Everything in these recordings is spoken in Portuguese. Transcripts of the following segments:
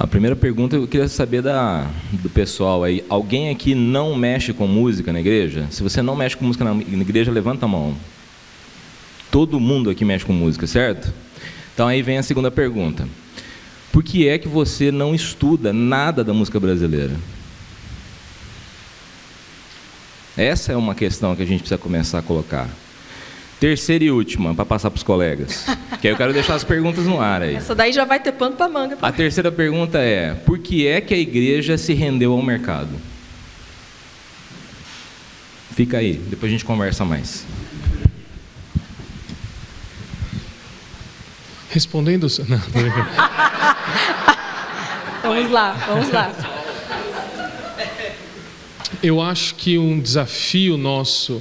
A primeira pergunta eu queria saber do pessoal aí. Alguém aqui não mexe com música na igreja? Se você não mexe com música na igreja, levanta a mão. Todo mundo aqui mexe com música, certo? Então aí vem a segunda pergunta. Por que é que você não estuda nada da música brasileira? Essa é uma questão que a gente precisa começar a colocar. Terceira e última, para passar para os colegas. Que aí eu quero deixar as perguntas no ar aí. Essa daí já vai ter pano para manga. A terceira pergunta é: por que é que a igreja se rendeu ao mercado? Fica aí, depois a gente conversa mais. Respondendo... Não, vamos lá. Eu acho que um desafio nosso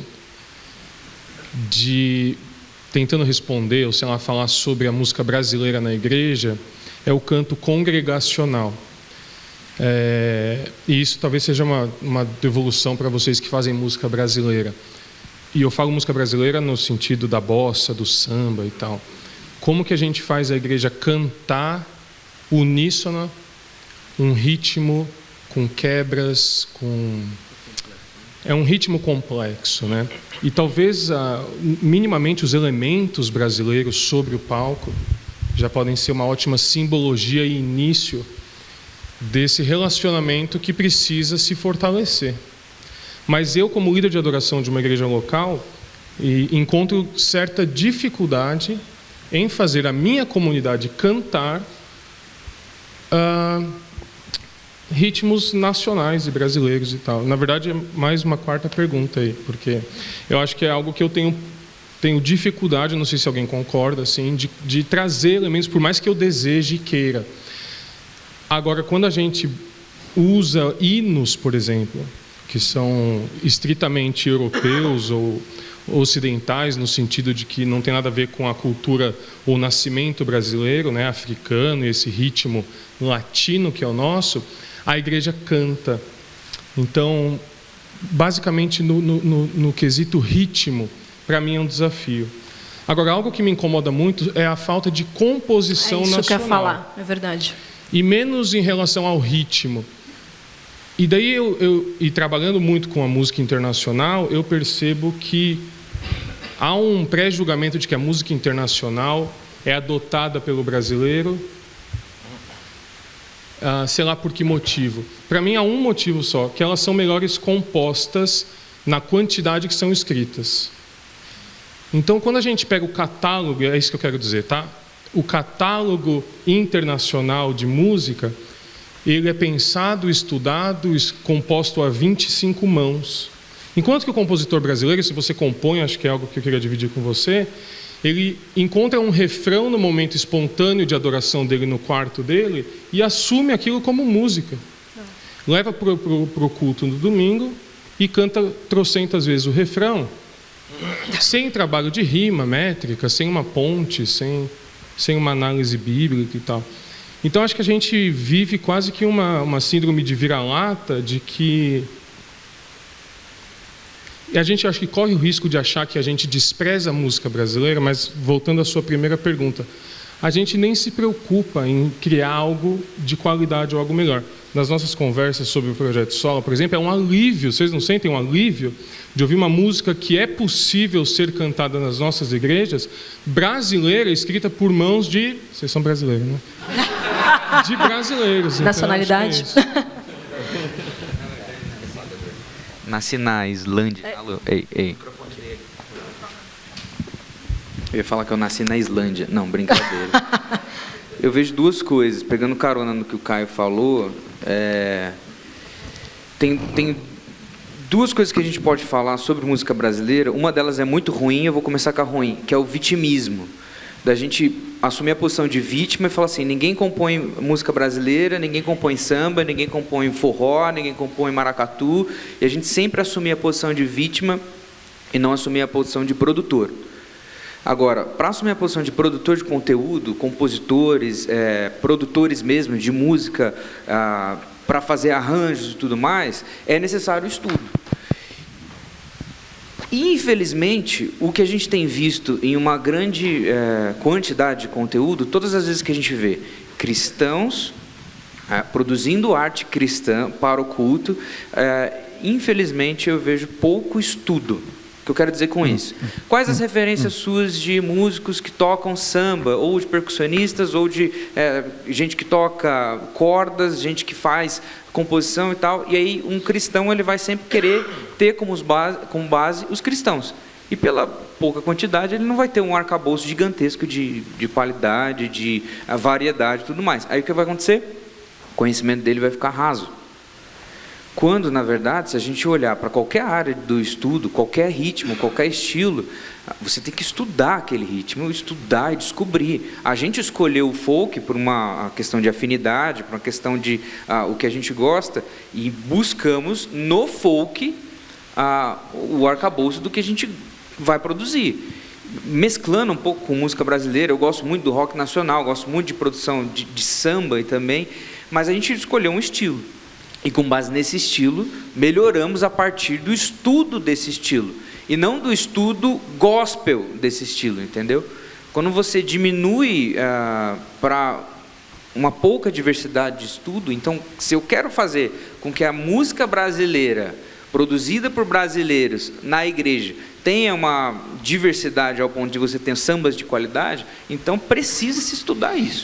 tentando responder, ou sei lá, falar sobre a música brasileira na igreja, é o canto congregacional. E isso talvez seja uma devolução para vocês que fazem música brasileira. E eu falo música brasileira no sentido da bossa, do samba e tal. Como que a gente faz a igreja cantar uníssona, um ritmo com quebras, é um ritmo complexo, né? E talvez, minimamente, os elementos brasileiros sobre o palco já podem ser uma ótima simbologia e início desse relacionamento que precisa se fortalecer. Mas eu, como líder de adoração de uma igreja local, encontro certa dificuldade em fazer a minha comunidade cantar ritmos nacionais e brasileiros e tal. Na verdade, é mais uma quarta pergunta aí, porque eu acho que é algo que eu tenho dificuldade, não sei se alguém concorda, assim, de trazer elementos, por mais que eu deseje e queira. Agora, quando a gente usa hinos, por exemplo, que são estritamente europeus ou ocidentais, no sentido de que não tem nada a ver com a cultura ou nascimento brasileiro, né, africano, e esse ritmo latino que é o nosso, a igreja canta. Então, basicamente, no quesito ritmo, para mim é um desafio. Agora, algo que me incomoda muito é a falta de composição nacional. Isso que eu ia falar, é verdade. E menos em relação ao ritmo. E daí, e trabalhando muito com a música internacional, eu percebo que há um pré-julgamento de que a música internacional é adotada pelo brasileiro, sei lá por que motivo. Para mim, há um motivo só, que elas são melhores compostas na quantidade que são escritas. Então, quando a gente pega o catálogo, é isso que eu quero dizer, tá? O catálogo internacional de música, ele é pensado, estudado, composto a 25 mãos. Enquanto que o compositor brasileiro, se você compõe, acho que é algo que eu queria dividir com você, ele encontra um refrão no momento espontâneo de adoração dele no quarto dele e assume aquilo como música. Leva para o culto no domingo e canta trocentas vezes o refrão, sem trabalho de rima, métrica, sem uma ponte, sem uma análise bíblica e tal. Então, acho que a gente vive quase que uma síndrome de vira-lata, de que... E a gente acho que corre o risco de achar que a gente despreza a música brasileira, mas voltando à sua primeira pergunta, a gente nem se preocupa em criar algo de qualidade ou algo melhor. Nas nossas conversas sobre o Projeto Sola, por exemplo, é um alívio, vocês não sentem um alívio de ouvir uma música que é possível ser cantada nas nossas igrejas, brasileira, escrita por mãos de... Vocês são brasileiros, né? De brasileiros. Nacionalidade? Então, Nasci na Islândia. Ei. Eu ia falar que eu nasci na Islândia. Não, brincadeira. Eu vejo duas coisas, pegando carona no que o Caio falou. Tem duas coisas que a gente pode falar sobre música brasileira. Uma delas é muito ruim, eu vou começar com a ruim, que é o vitimismo. Da gente assumir a posição de vítima e falar assim, ninguém compõe música brasileira, ninguém compõe samba, ninguém compõe forró, ninguém compõe maracatu, e a gente sempre assumir a posição de vítima e não assumir a posição de produtor. Agora, para assumir a posição de produtor de conteúdo, compositores, produtores mesmo de música, para fazer arranjos e tudo mais, é necessário estudo. Infelizmente, o que a gente tem visto em uma grande quantidade de conteúdo, todas as vezes que a gente vê cristãos produzindo arte cristã para o culto, infelizmente eu vejo pouco estudo. O que eu quero dizer com isso? Quais as referências suas de músicos que tocam samba, ou de percussionistas, ou de gente que toca cordas, gente que faz composição e tal, e aí um cristão ele vai sempre querer ter como base os cristãos. E pela pouca quantidade, ele não vai ter um arcabouço gigantesco de qualidade, de variedade e tudo mais. Aí o que vai acontecer? O conhecimento dele vai ficar raso. Quando, na verdade, se a gente olhar para qualquer área do estudo, qualquer ritmo, qualquer estilo, você tem que estudar aquele ritmo, estudar e descobrir. A gente escolheu o folk por uma questão de afinidade, por uma questão de o que a gente gosta, e buscamos no folk o arcabouço do que a gente vai produzir. Mesclando um pouco com música brasileira, eu gosto muito do rock nacional, gosto muito de produção de samba e também, mas a gente escolheu um estilo. E com base nesse estilo, melhoramos a partir do estudo desse estilo. E não do estudo gospel desse estilo, entendeu? Quando você diminui para uma pouca diversidade de estudo, então, se eu quero fazer com que a música brasileira, produzida por brasileiros na igreja, tenha uma diversidade ao ponto de você ter sambas de qualidade, então precisa se estudar isso.